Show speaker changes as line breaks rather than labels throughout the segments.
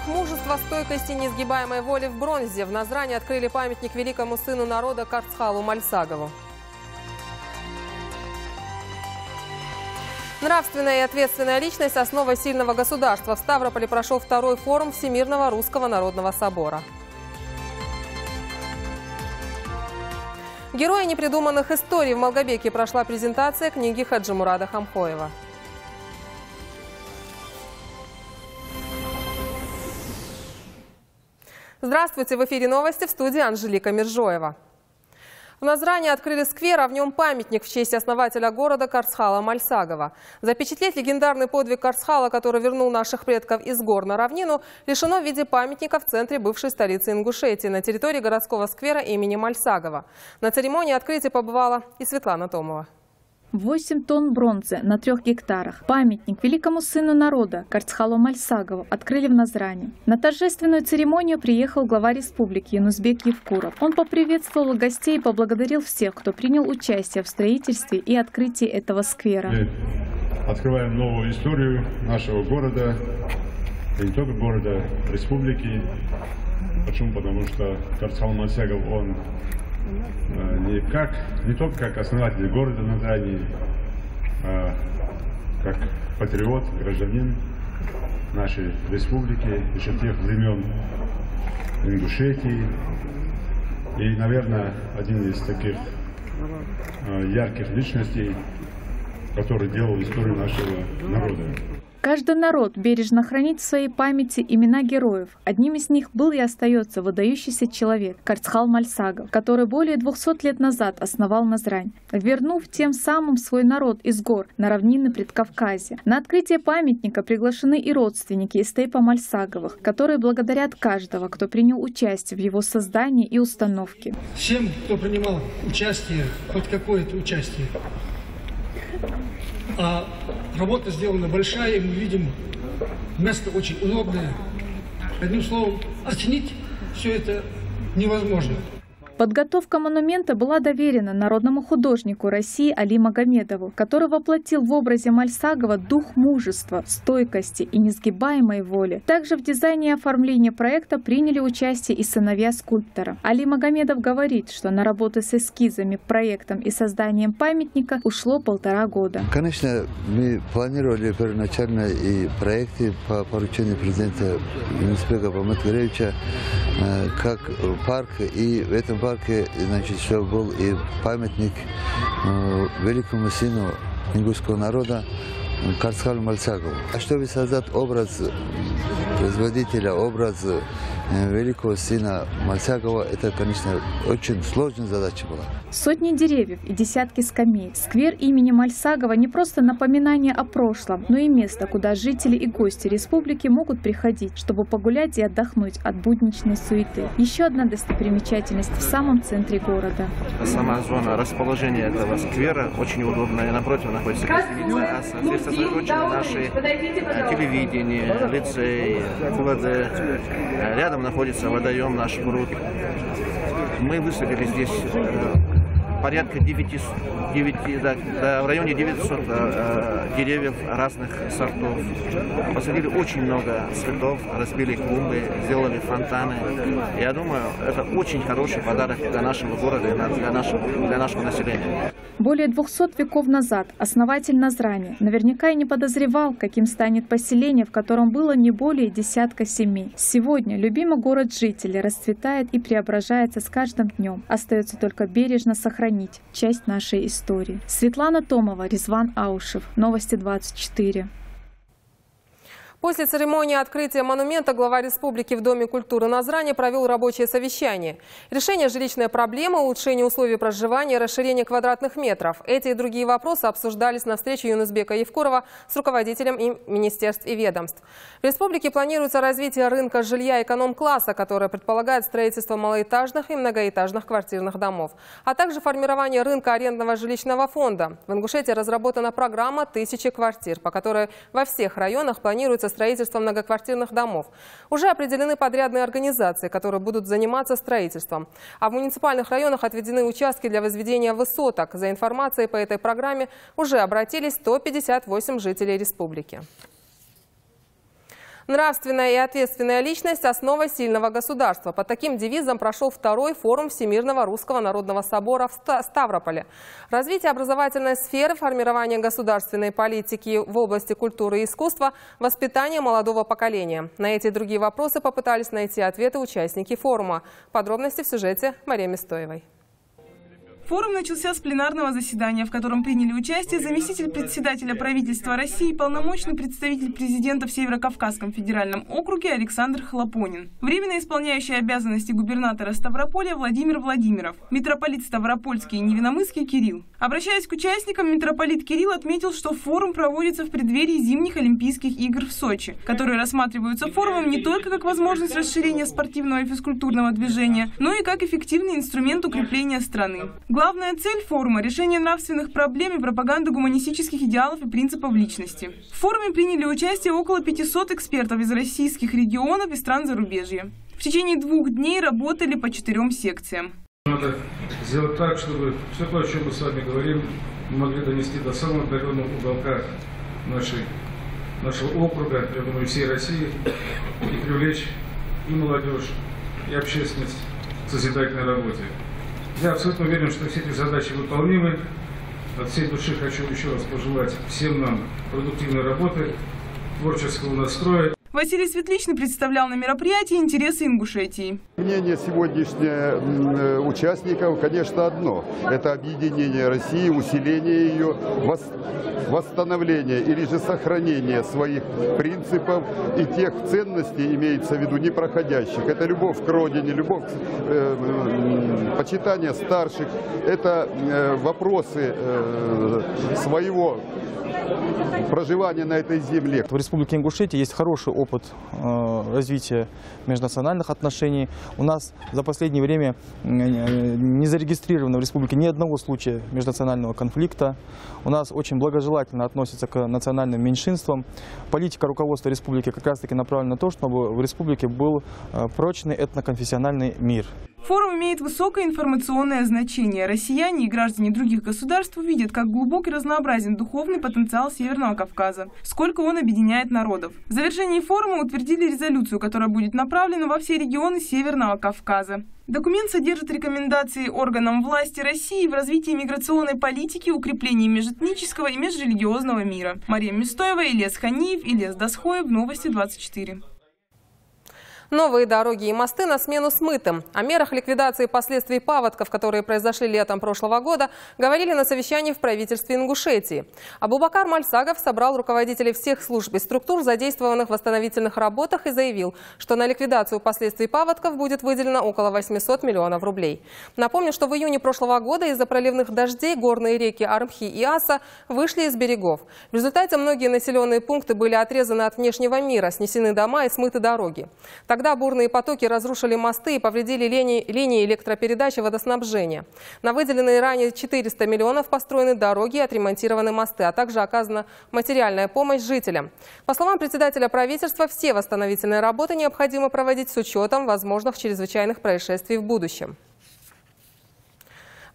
Дух мужества, стойкости, несгибаемой воли в бронзе. В Назране открыли памятник великому сыну народа Карцхалу Мальсагову. Нравственная и ответственная личность – основа сильного государства. В Ставрополе прошел второй форум Всемирного Русского Народного Собора. Герои непридуманных историй. В Малгобеке прошла презентация книги Хаджимурада Хамхоева. Здравствуйте! В эфире новости, в студии Анжелика Миржоева. В Назране открыли сквер, а в нем памятник в честь основателя города Карцхала Мальсагова. Запечатлеть легендарный подвиг Карцхала, который вернул наших предков из гор на равнину, решено в виде памятника в центре бывшей столицы Ингушетии, на территории городского сквера имени Мальсагова. На церемонии открытия побывала и Светлана Томова.
8 тонн бронзы на 3 гектарах. Памятник великому сыну народа Карцхалу Мальсагову открыли в Назране. На торжественную церемонию приехал глава республики Юнусбек Евкуров. Он поприветствовал гостей и поблагодарил всех, кто принял участие в строительстве и открытии этого сквера.
Мы открываем новую историю нашего города, и не только города, республики. Почему? Потому что Карцхал Мальсагов, он не только как основатель города Назрани, а как патриот, гражданин нашей республики, еще тех времен Ингушетии. И, наверное, один из таких ярких личностей, который делал историю нашего народа.
Каждый народ бережно хранит в своей памяти имена героев. Одним из них был и остается выдающийся человек Карцхал Мальсагов, который более 200 лет назад основал Назрань, вернув тем самым свой народ из гор на равнины Предкавказья. На открытие памятника приглашены и родственники из степа Мальсаговых, которые благодарят каждого, кто принял участие в его создании и установке.
Всем, кто принимал участие, хоть какое-то участие. А работа сделана большая, и мы видим, место очень удобное. Одним словом, оценить все это невозможно.
Подготовка монумента была доверена народному художнику России Али Магомедову, который воплотил в образе Мальсагова дух мужества, стойкости и несгибаемой воли. Также в дизайне и оформлении проекта приняли участие и сыновья скульптора. Али Магомедов говорит, что на работы с эскизами, проектом и созданием памятника ушло 1,5 года.
Конечно, мы планировали первоначально и проекты по поручению президента Юнусбека Баматгаревича, как парк, и в этом парке, значит, что был и памятник великому сыну ингушского народа Карцхалу Мальсагову. А чтобы создать образ производителя, образ великого сына Мальсагова, это, конечно, очень сложная задача была.
Сотни деревьев и десятки скамей. Сквер имени Мальсагова не просто напоминание о прошлом, но и место, куда жители и гости республики могут приходить, чтобы погулять и отдохнуть от будничной суеты. Еще одна достопримечательность в самом центре города.
Сама зона расположения этого сквера очень удобная. Напротив находится гостиница, сосредоточены наши телевидение, лицей, КВД. Рядом находится водоем наш пруд. Мы высадили здесь порядка в районе 900 деревьев разных сортов. Посадили очень много цветов, разбили клумбы, сделали фонтаны. Я думаю, это очень хороший подарок для нашего города и для нашего населения.
Более 200 веков назад основатель Назрани наверняка и не подозревал, каким станет поселение, в котором было не более десятка семей. Сегодня любимый город жителей расцветает и преображается с каждым днем. Остается только бережно сохранить часть нашей истории. Светлана Томова, Резван Аушев. Новости 24.
После церемонии открытия монумента глава республики в Доме культуры Назрани провел рабочее совещание. Решение жилищной проблемы, улучшение условий проживания, расширение квадратных метров. Эти и другие вопросы обсуждались на встрече Юнусбека Евкурова с руководителем министерств и ведомств. В республике планируется развитие рынка жилья эконом-класса, которое предполагает строительство малоэтажных и многоэтажных квартирных домов, а также формирование рынка арендного жилищного фонда. В Ингушетии разработана программа «1000 квартир», по которой во всех районах планируется строительства многоквартирных домов. Уже определены подрядные организации, которые будут заниматься строительством. А в муниципальных районах отведены участки для возведения высоток. За информацией по этой программе уже обратились 158 жителей республики. Нравственная и ответственная личность – основа сильного государства. Под таким девизом прошел второй форум Всемирного Русского Народного Собора в Ставрополе. Развитие образовательной сферы, формирование государственной политики в области культуры и искусства, воспитание молодого поколения. На эти и другие вопросы попытались найти ответы участники форума. Подробности в сюжете Марии Мистоевой.
Форум начался с пленарного заседания, в котором приняли участие заместитель председателя правительства России, полномочный представитель президента в Северо-Кавказском федеральном округе Александр Хлопонин, временно исполняющий обязанности губернатора Ставрополя Владимир Владимиров, митрополит Ставропольский и Невиномысский Кирилл. Обращаясь к участникам, митрополит Кирилл отметил, что форум проводится в преддверии зимних Олимпийских игр в Сочи, которые рассматриваются форумом не только как возможность расширения спортивного и физкультурного движения, но и как эффективный инструмент укрепления страны. Главная цель форума – решение нравственных проблем и пропаганда гуманистических идеалов и принципов личности. В форуме приняли участие около 500 экспертов из российских регионов и стран зарубежья. В течение 2 дней работали по 4 секциям.
Надо сделать так, чтобы все то, о чем мы с вами говорим, мы могли донести до самого отдаленного уголка нашего округа, я думаю, всей России, и привлечь и молодежь, и общественность к созидательной работе. Я абсолютно уверен, что все эти задачи выполнимы. От всей души хочу еще раз пожелать всем нам продуктивной работы, творческого настроя.
Василий Светличный представлял на мероприятии интересы Ингушетии.
Мнение сегодняшних участников, конечно, одно. Это объединение России, усиление ее, восстановление или же сохранение своих принципов и тех ценностей, имеется в виду непроходящих. Это любовь к родине, любовь, почитание старших. Это вопросы своего проживания на этой земле.
В Республике Ингушетия есть хороший опыт развития межнациональных отношений. У нас за последнее время не зарегистрировано в республике ни одного случая межнационального конфликта. У нас очень благожелательно относятся к национальным меньшинствам. Политика руководства республики как раз-таки направлена на то, чтобы в республике был прочный этноконфессиональный мир.
Форум имеет высокое информационное значение. Россияне и граждане других государств увидят, как глубок и разнообразен духовный потенциал Северного Кавказа, сколько он объединяет народов. В завершении форума утвердили резолюцию, которая будет направлена во все регионы Северного Кавказа. Документ содержит рекомендации органам власти России в развитии миграционной политики, укреплении межэтнического и межрелигиозного мира. Мария Мистоева, Ильяс Ханиев, Ильяс Дасхоев, Новости 24.
Новые дороги и мосты на смену смытым. О мерах ликвидации последствий паводков, которые произошли летом прошлого года, говорили на совещании в правительстве Ингушетии. Абубакар Мальсагов собрал руководителей всех служб и структур, задействованных в восстановительных работах, и заявил, что на ликвидацию последствий паводков будет выделено около 800 миллионов рублей. Напомню, что в июне прошлого года из-за проливных дождей горные реки Армхи и Аса вышли из берегов. В результате многие населенные пункты были отрезаны от внешнего мира, снесены дома и смыты дороги. Тогда бурные потоки разрушили мосты и повредили линии электропередач и водоснабжения. На выделенные ранее 400 миллионов построены дороги и отремонтированы мосты, а также оказана материальная помощь жителям. По словам председателя правительства, все восстановительные работы необходимо проводить с учетом возможных чрезвычайных происшествий в будущем.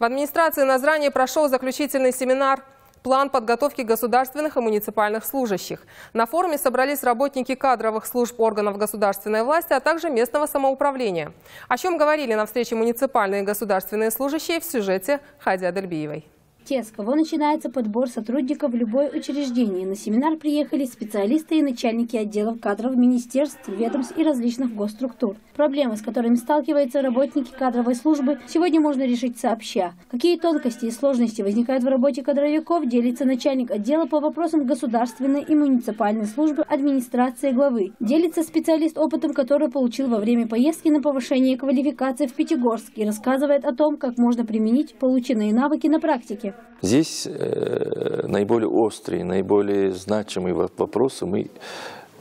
В администрации Назрани прошел заключительный семинар «План подготовки государственных и муниципальных служащих». На форуме собрались работники кадровых служб органов государственной власти, а также местного самоуправления. О чем говорили на встрече муниципальные и государственные служащие, в сюжете Хади Адельбиевой.
Те, с кого начинается подбор сотрудников в любое учреждение. На семинар приехали специалисты и начальники отделов кадров министерств, ведомств и различных госструктур. Проблемы, с которыми сталкиваются работники кадровой службы, сегодня можно решить сообща. Какие тонкости и сложности возникают в работе кадровиков, делится начальник отдела по вопросам государственной и муниципальной службы администрации главы. Делится специалист опытом, который получил во время поездки на повышение квалификации в Пятигорск, и рассказывает о том, как можно применить полученные навыки на практике.
Здесь наиболее острые, наиболее значимые вопросы мы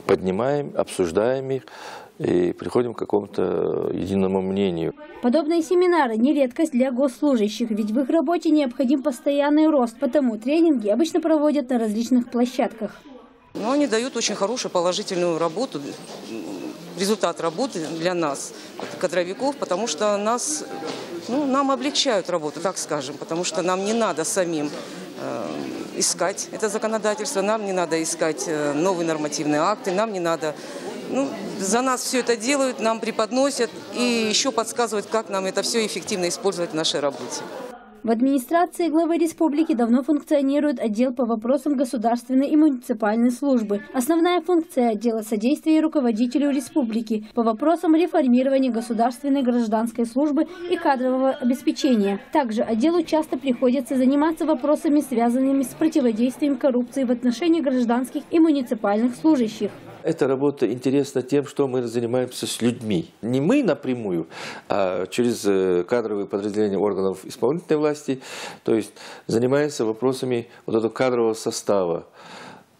поднимаем, обсуждаем их и приходим к какому-то единому мнению.
Подобные семинары не редкость для госслужащих, ведь в их работе необходим постоянный рост, потому тренинги обычно проводят на различных площадках.
Но они дают очень хорошую положительную работу, результат работы для нас, кадровиков, потому что нам облегчают работу, так скажем, потому что нам не надо самим искать это законодательство, нам не надо искать новые нормативные акты, нам не надо за нас все это делают, нам преподносят и еще подсказывают, как нам это все эффективно использовать в нашей работе.
В администрации главы республики давно функционирует отдел по вопросам государственной и муниципальной службы. Основная функция отдела – содействие руководителю республики по вопросам реформирования государственной гражданской службы и кадрового обеспечения. Также отделу часто приходится заниматься вопросами, связанными с противодействием коррупции в отношении гражданских и муниципальных служащих.
Эта работа интересна тем, что мы занимаемся с людьми. Не мы напрямую, а через кадровые подразделения органов исполнительной власти. То есть занимаемся вопросами вот этого кадрового состава,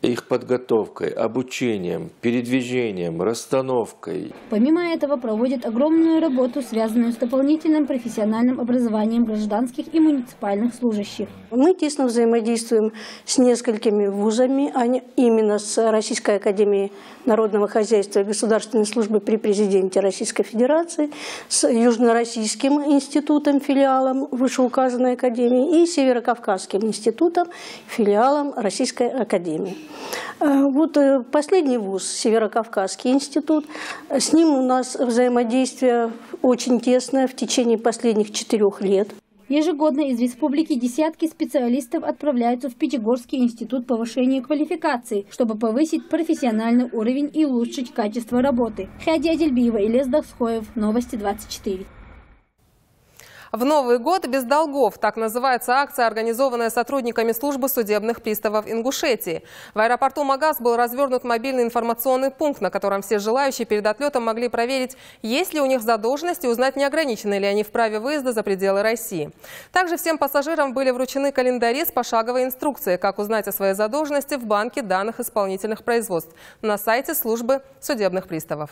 их подготовкой, обучением, передвижением, расстановкой.
Помимо этого проводят огромную работу, связанную с дополнительным профессиональным образованием гражданских и муниципальных служащих.
Мы тесно взаимодействуем с несколькими вузами, именно с Российской академией народного хозяйства и государственной службы при президенте Российской Федерации, с Южно-Российским институтом, филиалом вышеуказанной академии, и Северо-Кавказским институтом, филиалом Российской академии. Вот последний вуз, Северо-Кавказский институт, с ним у нас взаимодействие очень тесное в течение последних 4 лет.
Ежегодно из республики десятки специалистов отправляются в Пятигорский институт повышения квалификации, чтобы повысить профессиональный уровень и улучшить качество работы. Хадия Адельбиева, Илес Дахсхоев, Новости 24.
В Новый год без долгов. Так называется акция, организованная сотрудниками службы судебных приставов Ингушетии. В аэропорту Магаз был развернут мобильный информационный пункт, на котором все желающие перед отлетом могли проверить, есть ли у них задолженность и узнать, не ограничены ли они в праве выезда за пределы России. Также всем пассажирам были вручены календари с пошаговой инструкцией, как узнать о своей задолженности в банке данных исполнительных производств на сайте службы судебных приставов.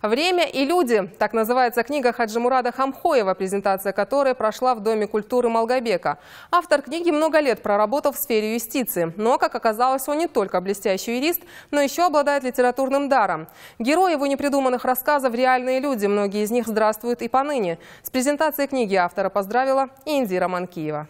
«Время и люди» – так называется книга Хаджимурада Хамхоева, презентация которой прошла в Доме культуры Малгобека. Автор книги много лет проработал в сфере юстиции. Но, как оказалось, он не только блестящий юрист, но еще обладает литературным даром. Герои его непридуманных рассказов – реальные люди, многие из них здравствуют и поныне. С презентацией книги автора поздравила и Индира Манкиева.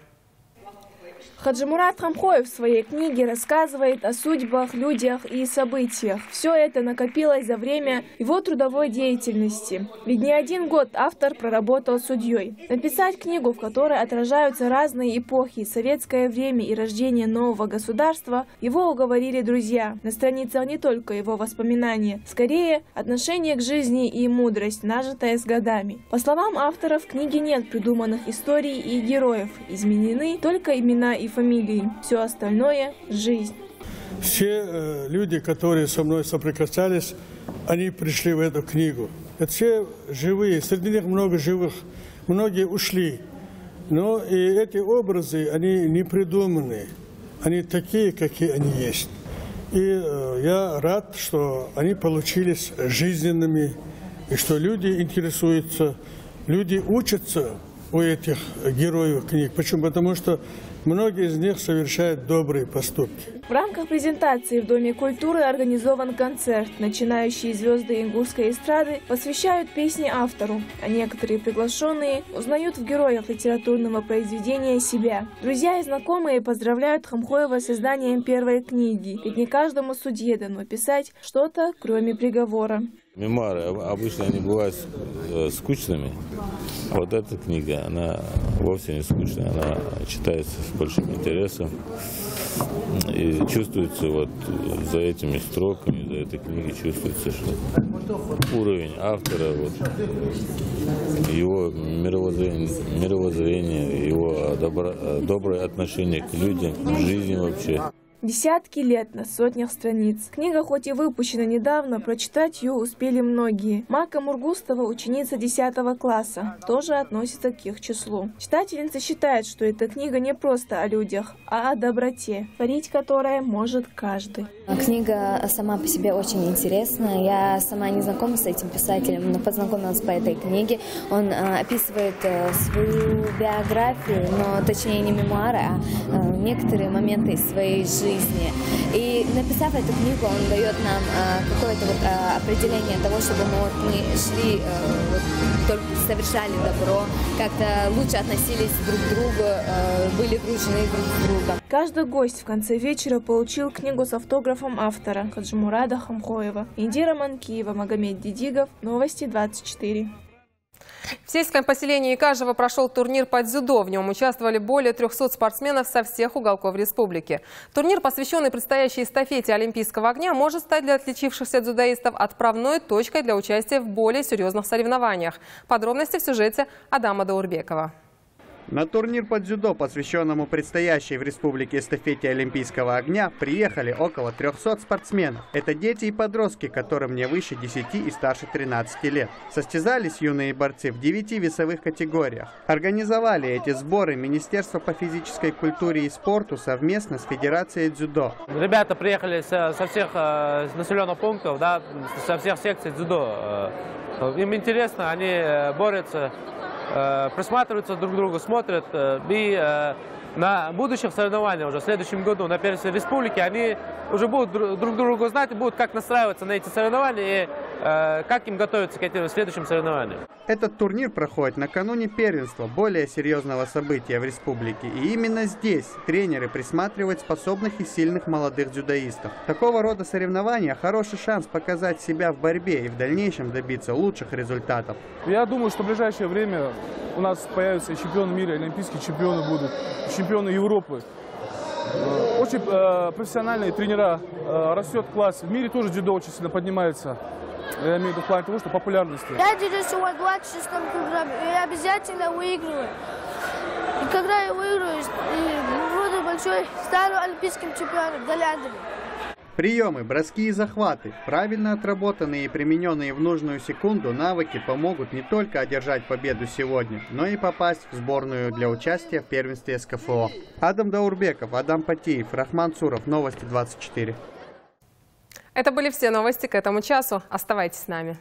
Хаджимурад Хамхоев в своей книге рассказывает о судьбах, людях и событиях. Все это накопилось за время его трудовой деятельности. Ведь не один год автор проработал судьей. Написать книгу, в которой отражаются разные эпохи, советское время и рождение нового государства, его уговорили друзья. На страницах не только его воспоминания, скорее отношение к жизни и мудрость, нажитая с годами. По словам автора, в книге нет придуманных историй и героев. Изменены только имена и фамилии. Все остальное – жизнь.
Все люди, которые со мной соприкасались, они пришли в эту книгу. Это все живые, среди них много живых, многие ушли. Но и эти образы, они не придуманы, они такие, какие они есть. И я рад, что они получились жизненными, и что люди интересуются, люди учатся у этих героев книг. Почему? Потому что многие из них совершают добрые поступки.
В рамках презентации в Доме культуры организован концерт. Начинающие звезды ингушской эстрады посвящают песни автору, а некоторые приглашенные узнают в героях литературного произведения себя. Друзья и знакомые поздравляют Хамхоева с изданием первой книги, ведь не каждому судье дано писать что-то, кроме приговора.
Мемуары обычно они бывают скучными. Вот эта книга, она вовсе не скучная, она читается с большим интересом. И чувствуется вот за этими строками, за этой книгой чувствуется, что уровень автора, вот, его мировоззрение, его доброе отношение к людям, к жизни вообще.
Десятки лет на сотнях страниц. Книга хоть и выпущена недавно, прочитать ее успели многие. Мака Мургустова, ученица 10 класса, тоже относится к их числу. Читательница считает, что эта книга не просто о людях, а о доброте, творить которое может каждый.
Книга сама по себе очень интересная. Я сама не знакома с этим писателем, но познакомилась по этой книге. Он описывает свою биографию, но точнее не мемуары, а некоторые моменты из своей жизни. жизни. И написав эту книгу, он дает нам какое-то определение того, чтобы мы шли, только совершали добро, как-то лучше относились друг к другу, были дружны друг с другом.
Каждый гость в конце вечера получил книгу с автографом автора Хаджимурада Хамхоева. Индира Манкиева, Магомед Дидигов, Новости 24.
В сельском поселении Икажево прошел турнир по дзюдо. В нем участвовали более 300 спортсменов со всех уголков республики. Турнир, посвященный предстоящей эстафете Олимпийского огня, может стать для отличившихся дзюдоистов отправной точкой для участия в более серьезных соревнованиях. Подробности в сюжете Адама Даурбекова.
На турнир по дзюдо, посвященному предстоящей в республике эстафете Олимпийского огня, приехали около 300 спортсменов. Это дети и подростки, которым не выше 10 и старше 13 лет. Состязались юные борцы в 9 весовых категориях. Организовали эти сборы Министерство по физической культуре и спорту совместно с Федерацией дзюдо.
Ребята приехали со всех населенных пунктов, да, со всех секций дзюдо. Им интересно, они борются, присматриваются друг к другу, смотрят. И на будущих соревнованиях уже в следующем году на первенстве республики они уже будут друг друга знать и будут как настраиваться на эти соревнования и как им готовиться к этим следующим соревнованиям.
Этот турнир проходит накануне первенства, более серьезного события в республике. И именно здесь тренеры присматривают способных и сильных молодых дзюдоистов. Такого рода соревнования – хороший шанс показать себя в борьбе и в дальнейшем добиться лучших результатов.
Я думаю, что в ближайшее время у нас появятся чемпионы мира, олимпийские чемпионы будут, чемпионы Европы. Очень профессиональные тренера, растет класс. В мире тоже дзюдо очень сильно поднимается. Я имею в виду в плане того, что популярности.
Я интересуюсь в 26-м программе и обязательно выигрываю. И когда я выиграю, буду большой, стану олимпийским чемпионом для Лондона.
Приемы, броски и захваты, правильно отработанные и примененные в нужную секунду навыки помогут не только одержать победу сегодня, но и попасть в сборную для участия в первенстве СКФО. Адам Даурбеков, Адам Патиев, Рахман Суров, Новости 24.
Это были все новости к этому часу. Оставайтесь с нами.